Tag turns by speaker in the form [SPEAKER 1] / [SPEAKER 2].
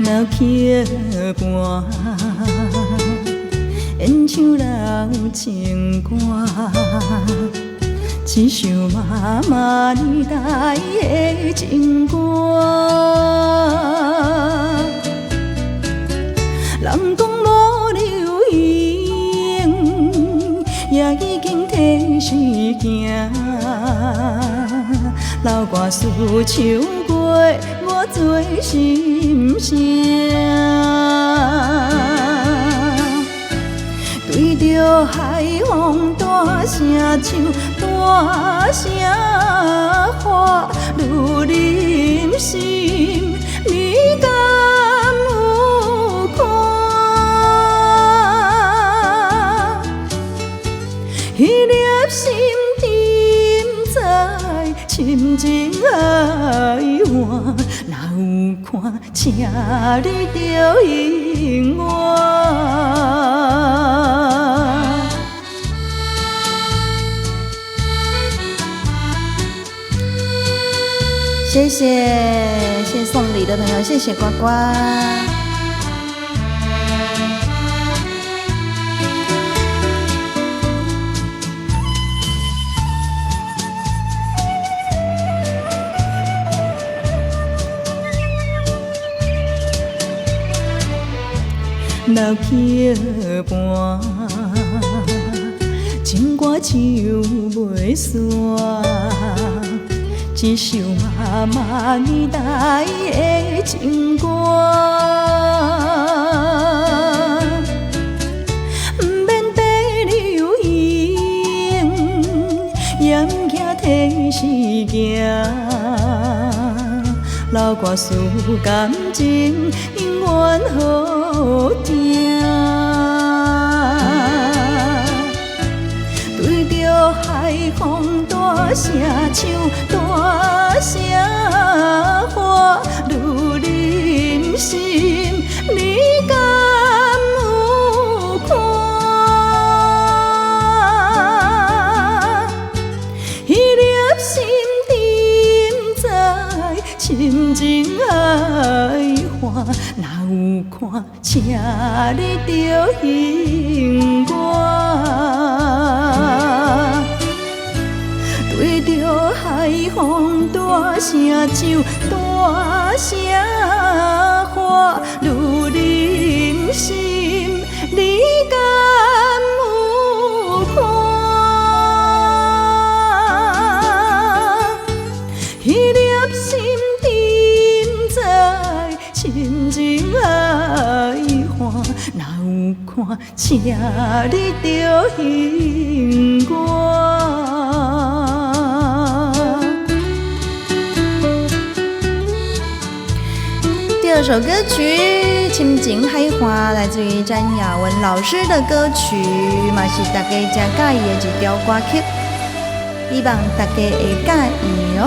[SPEAKER 1] 老曲伴，演唱老情歌，一首妈妈年代的情歌。人讲无留影，也已经替时行。老歌词唱过我做心声，对着海风大声唱，大声喊，愈忍心，你敢有看？迄粒心沉在深情爱换，若有看，请你着永远。谢谢送礼的朋友，谢谢呱呱。老曲伴，情歌唱袂煞。一首妈妈年代的情歌，不免地留影，也不惊替时行。老歌词感情永远好听。对着海风大声唱，大声喊，愈忍心，你敢有看？迄粒心沉在深情爱换，若有看，请你着永远。对着海风大声唱，大声喊，愈忍心，你敢有看？迄粒心沉在深情爱换，若有看，请你着永远。第二首歌曲《深情海花》来自于詹雅雯老师的歌曲，嘛是大家真喜欢的一条歌曲，希望大家会喜欢哦。